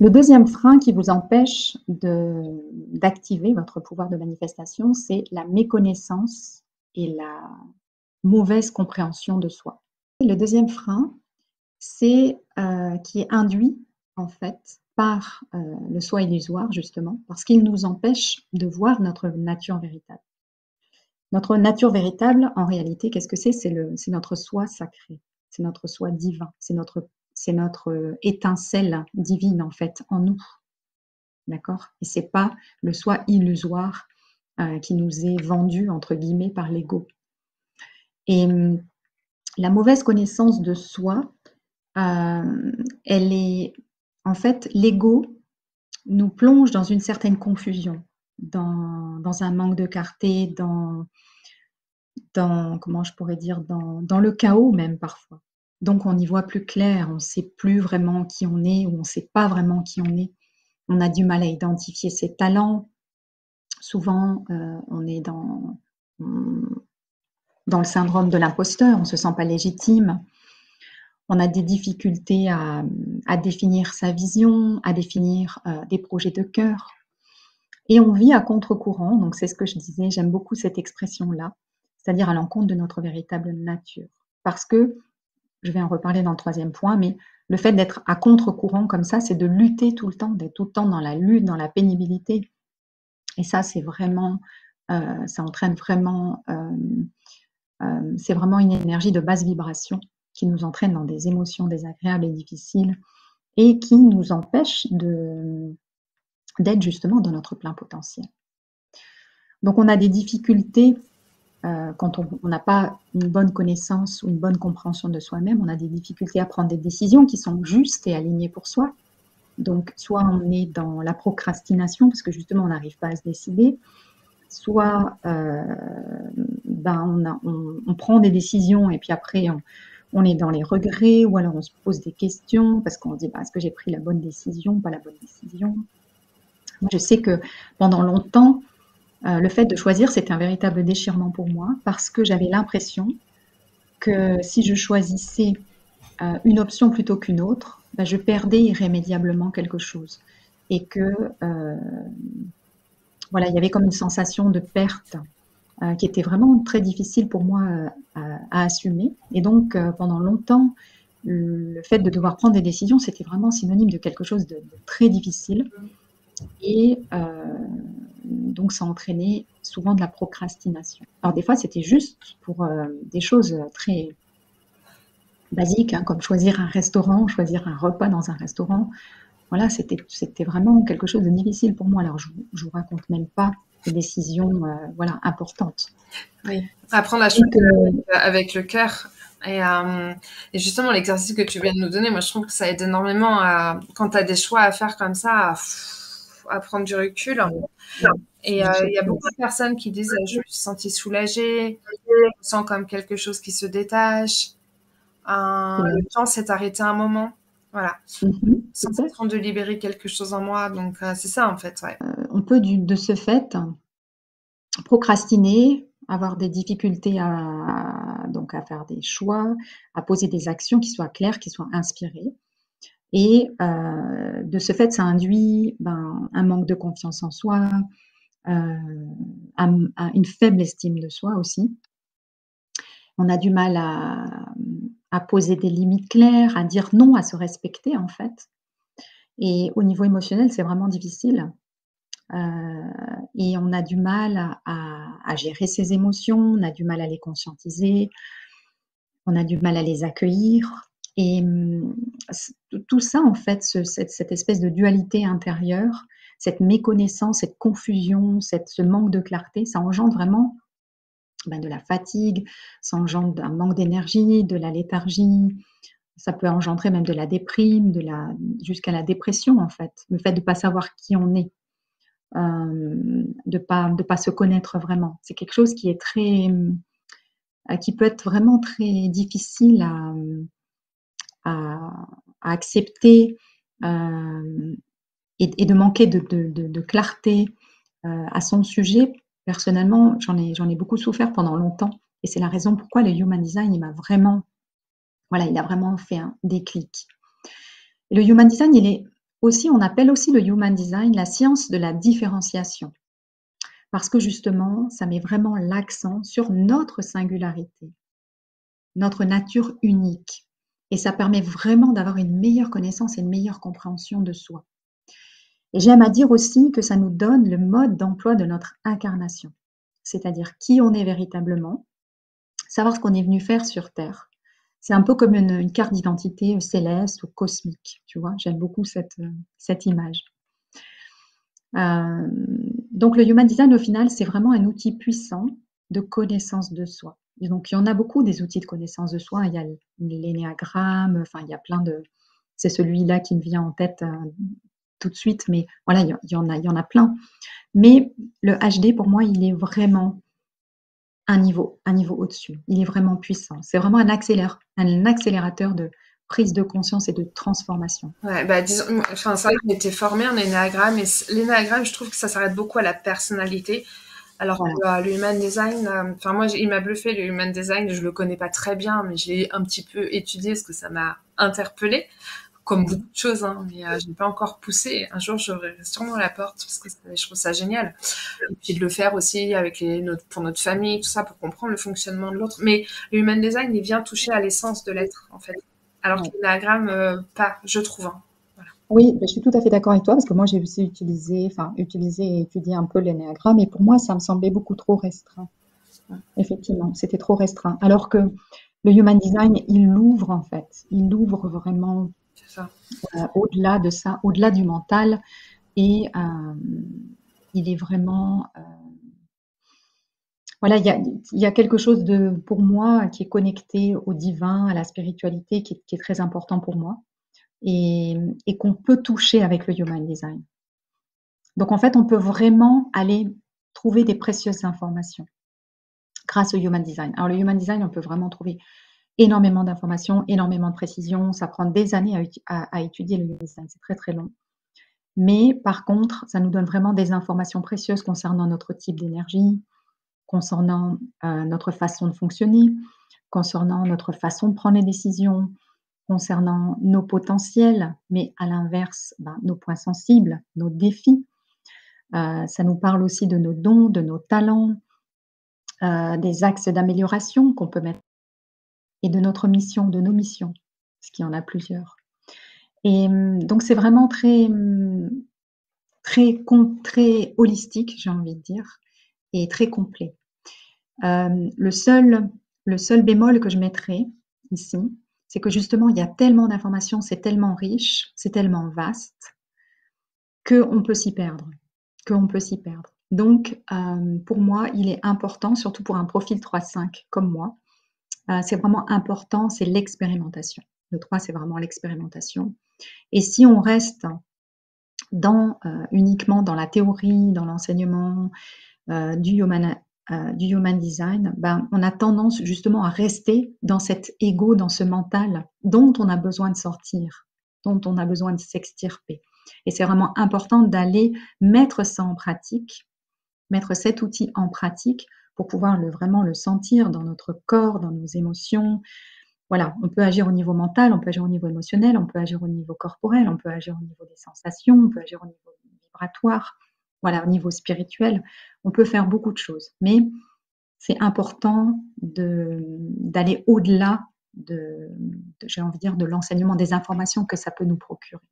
Le deuxième frein qui vous empêche d'activer votre pouvoir de manifestation, c'est la méconnaissance et la mauvaise compréhension de soi. Le deuxième frein, c'est qui est induit en fait par le soi illusoire justement, parce qu'il nous empêche de voir notre nature véritable. Notre nature véritable, en réalité, qu'est-ce que c'est? C'est notre soi sacré, c'est notre soi divin, c'est notre étincelle divine en fait en nous, d'accord? Et c'est pas le soi illusoire qui nous est vendu entre guillemets par l'ego. Et la mauvaise connaissance de soi, elle est en fait l'ego nous plonge dans une certaine confusion, dans un manque de clarté, comment je pourrais dire, dans le chaos même parfois. Donc on n'y voit plus clair, on ne sait plus vraiment qui on est ou on ne sait pas vraiment qui on est. On a du mal à identifier ses talents. Souvent, on est dans le syndrome de l'imposteur, on ne se sent pas légitime. On a des difficultés à définir sa vision, à définir des projets de cœur. Et on vit à contre-courant, donc c'est ce que je disais, j'aime beaucoup cette expression-là, c'est-à-dire à l'encontre de notre véritable nature. Parce que, je vais en reparler dans le troisième point, mais le fait d'être à contre-courant comme ça, c'est de lutter tout le temps, d'être tout le temps dans la lutte, dans la pénibilité. Et ça, c'est vraiment, ça entraîne vraiment, c'est vraiment une énergie de basse vibration qui nous entraîne dans des émotions désagréables et difficiles et qui nous empêche d'être justement dans notre plein potentiel. Donc on a des difficultés quand on n'a pas une bonne connaissance ou une bonne compréhension de soi-même, on a des difficultés à prendre des décisions qui sont justes et alignées pour soi. Donc soit on est dans la procrastination parce que justement on n'arrive pas à se décider, soit on prend des décisions et puis après on est dans les regrets, ou alors on se pose des questions parce qu'on se dit est-ce que j'ai pris la bonne décision, pas la bonne décision. Moi, je sais que pendant longtemps, le fait de choisir, c'était un véritable déchirement pour moi parce que j'avais l'impression que si je choisissais une option plutôt qu'une autre, je perdais irrémédiablement quelque chose. Et que voilà, il y avait comme une sensation de perte qui était vraiment très difficile pour moi à assumer. Et donc, pendant longtemps, le fait de devoir prendre des décisions, c'était vraiment synonyme de quelque chose de très difficile. Et donc, ça entraînait souvent de la procrastination. Alors, des fois, c'était juste pour des choses très basiques, hein, comme choisir un restaurant, choisir un repas dans un restaurant. Voilà, c'était vraiment quelque chose de difficile pour moi. Alors, je vous raconte même pas des décisions voilà, importantes. Oui, apprendre à choisir avec le cœur. Et justement, l'exercice que tu viens de nous donner, moi, je trouve que ça aide énormément quand tu as des choix à faire comme ça, à prendre du recul. Et il y a beaucoup de personnes qui disent je me suis sentie soulagée, je sens comme quelque chose qui se détache. Le temps s'est arrêté un moment. Voilà. Sensation de libérer quelque chose en moi. Donc, c'est ça, en fait. Ouais. On peut, de ce fait, procrastiner, avoir des difficultés à faire des choix, à poser des actions qui soient claires, qui soient inspirées. Et de ce fait, ça induit un manque de confiance en soi, une faible estime de soi aussi. On a du mal à poser des limites claires, à dire non, à se respecter en fait. Et au niveau émotionnel, c'est vraiment difficile. Et on a du mal à gérer ses émotions, on a du mal à les conscientiser, on a du mal à les accueillir. Et tout ça, en fait, cette espèce de dualité intérieure, cette méconnaissance, cette confusion, ce manque de clarté, ça engendre vraiment de la fatigue, ça engendre un manque d'énergie, de la léthargie, ça peut engendrer même de la déprime, jusqu'à la dépression, en fait, le fait de ne pas savoir qui on est. De pas se connaître vraiment. C'est quelque chose qui est qui peut être vraiment très difficile à accepter et de manquer de clarté à son sujet. Personnellement, j'en ai beaucoup souffert pendant longtemps et c'est la raison pourquoi le Human Design, il a vraiment fait un déclic. Et le Human Design, il est Aussi, on appelle aussi le Human Design la science de la différenciation. Parce que justement, ça met vraiment l'accent sur notre singularité, notre nature unique. Et ça permet vraiment d'avoir une meilleure connaissance et une meilleure compréhension de soi. Et j'aime à dire aussi que ça nous donne le mode d'emploi de notre incarnation, c'est-à-dire qui on est véritablement, savoir ce qu'on est venu faire sur Terre. C'est un peu comme une carte d'identité céleste ou cosmique, tu vois. J'aime beaucoup cette image. Donc le Human Design, au final, c'est vraiment un outil puissant de connaissance de soi. Et donc, il y en a beaucoup des outils de connaissance de soi. Il y a l'énéagramme, enfin, il y a plein de... C'est celui-là qui me vient en tête tout de suite, mais voilà, il y en a plein. Mais le HD, pour moi, il est vraiment un niveau au-dessus. Il est vraiment puissant. C'est vraiment un accélérateur de prise de conscience et de transformation. Ouais, bah disons, enfin, c'est vrai qu'on était formé en énéagramme, et l'énéagramme, je trouve que ça s'arrête beaucoup à la personnalité. Alors Voilà. que le human design, enfin moi, il m'a bluffé le human design, je le connais pas très bien, mais je l'ai un petit peu étudié parce que ça m'a interpellée, comme beaucoup de choses, hein, mais je n'ai pas encore poussé. Un jour, j'aurai sûrement la porte parce que je trouve ça génial. Et puis de le faire aussi avec pour notre famille, tout ça, pour comprendre le fonctionnement de l'autre. Mais le human design, il vient toucher à l'essence de l'être, en fait. Alors que Ouais. l'énéagramme, pas, je trouve. Hein. Voilà. Oui, je suis tout à fait d'accord avec toi parce que moi j'ai aussi utilisé et étudié un peu l'énéagramme et pour moi ça me semblait beaucoup trop restreint. Effectivement, c'était trop restreint. Alors que le Human Design, il l'ouvre en fait, il l'ouvre vraiment C'est ça. au-delà de ça, au-delà du mental et il est vraiment voilà, il y a quelque chose de pour moi qui est connecté au divin, à la spiritualité qui est très important pour moi et qu'on peut toucher avec le Human Design. Donc en fait, on peut vraiment aller trouver des précieuses informations grâce au Human Design. Alors le Human Design, on peut vraiment trouver énormément d'informations, énormément de précisions. Ça prend des années à étudier le Human Design, c'est très très long. Mais par contre, ça nous donne vraiment des informations précieuses concernant notre type d'énergie, concernant notre façon de fonctionner, concernant notre façon de prendre les décisions, concernant nos potentiels, mais à l'inverse, nos points sensibles, nos défis. Ça nous parle aussi de nos dons, de nos talents, des axes d'amélioration qu'on peut mettre et de notre mission, de nos missions, parce qu'il y en a plusieurs. Et donc c'est vraiment très holistique, j'ai envie de dire, et très complet. Le seul bémol que je mettrais ici, c'est que justement, il y a tellement d'informations, c'est tellement riche, c'est tellement vaste qu'on peut s'y perdre, Donc, pour moi, il est important, surtout pour un profil 3-5 comme moi, c'est vraiment important, c'est l'expérimentation. Le 3, c'est vraiment l'expérimentation. Et si on reste uniquement dans la théorie, dans l'enseignement du Human Design, on a tendance justement à rester dans cet ego, dans ce mental dont on a besoin de sortir, dont on a besoin de s'extirper. Et c'est vraiment important d'aller mettre ça en pratique, mettre cet outil en pratique pour pouvoir vraiment le sentir dans notre corps, dans nos émotions. Voilà, on peut agir au niveau mental, on peut agir au niveau émotionnel, on peut agir au niveau corporel, on peut agir au niveau des sensations, on peut agir au niveau vibratoire, voilà, au niveau spirituel. On peut faire beaucoup de choses, mais c'est important d'aller au-delà j'ai envie de dire, de l'enseignement, des informations que ça peut nous procurer.